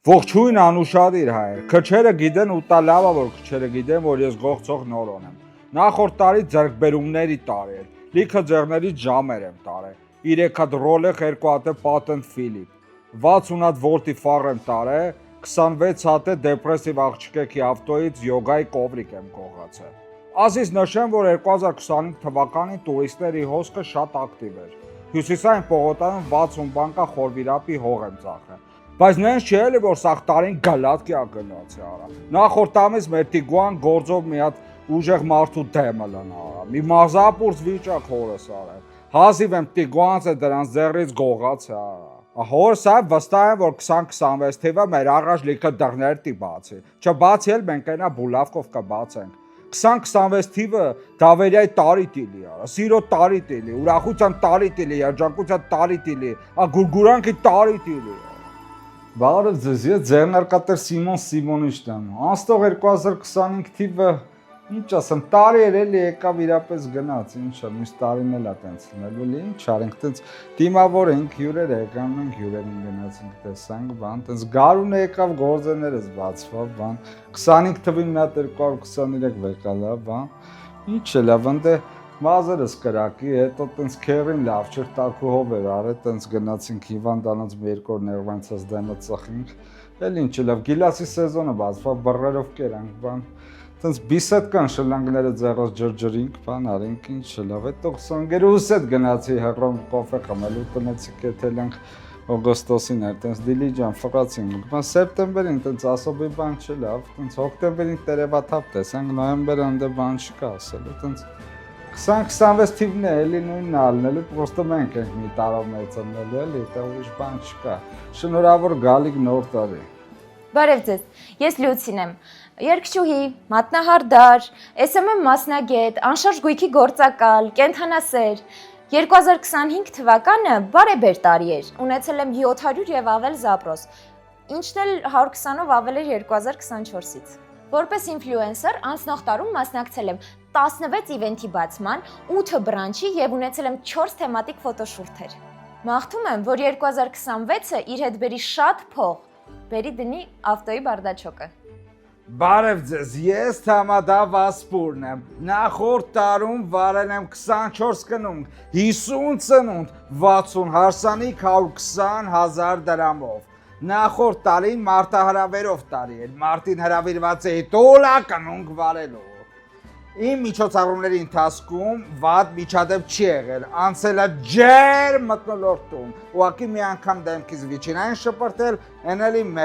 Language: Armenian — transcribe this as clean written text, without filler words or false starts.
Ողջույն անուշադիր հայեր, քչերը գիտեն ու տա լավա, որ քչերը գիտեն, որ ես գողցող նորոն եմ։ Նախորդ տարի ձեռքբերումների տարի էր, լիքը ձեռներից ժամեր եմ տարել, 3 հատ Rolex, 2 հատ Patent Philippe, 60 հատ Volt-ի ֆար եմ տարել, 26 հատ դեպրեսիվ աղջիկի ավտոյից յոգայի կովրիկ եմ գողացել։ Ազիզ նշեմ, որ 2025 թվականին տուրիստների հոսքը շատ ակտիվ էր։ Հյուսիսային պողոտայում 60 բանկա խորվիրապի հող եմ ծախել։ Բայց նենց չէ էլի, որ սաղ տարին գալատկի ագնացի արա։ Նախորդ ամիս մեր Տիգուան գործով մի հատ ուժեղ մարդու դեմը լնա արա։ Մի մազապուրց վիճակ հորս արել։ Հազիվ եմ Տիգուանց է դրանց ձեռից գողացի արա։ Հորս այ վստահ եմ, որ 2026 թիվը մեր առաջ լիքը դռներ տի բացի։ Չբացի էլ մենք այնա բուլավկով կբացենք։ 2026 թիվը դավերյայի տարի տիլի արա, սիրո տարի տիլի, ուրախության տարի տիլի, երջանկության տարի տիլի, գուրգուրանքի տարի տիլի։ Բարև ձեզ, ես ձեռնարկատեր Սիմոն Սիմոնիչն եմ, անցնող 2025 թիվը, ինչ ասեմ, տարի էր էլի եկավ իրապես գնաց, ինչ է, մյուս տարին էլ է տենց լինելու, էլի ինչ արենք, տենց դիմավոր ենք, հյուրեր եկան, մենք հյուրերին գնացինք, տեսանք, բան, տենց գարունը եկավ, գործերներս բացվավ, բան, 25 թվին մի հատ 223 վեկալա, բան, ինչ է լավ, ընդ մազերս կրակի, հետո տենց քերին լավ չէր, տակուհով էր արել, տենց գնացինք հիվանդանոց մի երկու օր նեղվանցած դեմը ծխինք, էլ ինչ է լավ, գիլասի սեզոնը բացվավ, բռերով կերանք, բան, տենց բիսեդկան շլանգները ձեռոց ջրջրինք, բան արինք, ինչ է լավ, հետո 22 հետ գնացի հեռոմ կոֆե խմելու, տնեցի կեթել ենք օգոստոսին էր, տենց դիլիջան ֆրացինք, բան սեպտեմբերին տենց ասոբի բան չէ լավ, տենց հոկտեմբերին տերևաթափ տեսանք, նոյեմբերը ընդե բան չկա ասելու, տենց 2026 թիվն է էլի նույնն ալնելու, պրոստը մենք ենք մի տարով մեծնելու էլի, դա ուրիշ բան չկա, շնորհավոր գալիք նոր տարի։ Բարև ձեզ, ես Լյուցին եմ, երգչուհի, մատնահարդար, SMM մասնագետ, անշարժ գույքի գործակալ, կենդանասեր, 2025 թվականը բարեբեր տարի էր, ունեցել եմ 700 և ավել զապրոս, ինչն էլ 120-ով ավել էր 2024-ից։ Որպես ինֆլուենսեր անցնող տարում մասնակցել եմ 16 իվենթի բացման, 8 բրանչի և ունեցել եմ 4 թեմատիկ ֆոտոշուրթեր։ Մաղթում եմ, որ 2026-ը իր հետ բերի շատ փող, բերի դնի ավտոյի բարդաչոկը։ Բարև ձեզ, ես Թամադա Վասպուրն եմ, նախորդ տարում վարել եմ 24 կնունք, 50 ծնունդ, 60 հարսանիք 120 հազար դրամով։ Նախորդ տարին մարտահրավերով տարի էր, մարտին հրավիրված էի տոլա կնունք վարելու։ Իմ միջոցառումների ընթացքում վատ միջադեպ չի եղել, անցել է ջեր մթնոլորտում, ուղղակի մի անգամ դեմքից վիճին այն շպրտել, այն էլի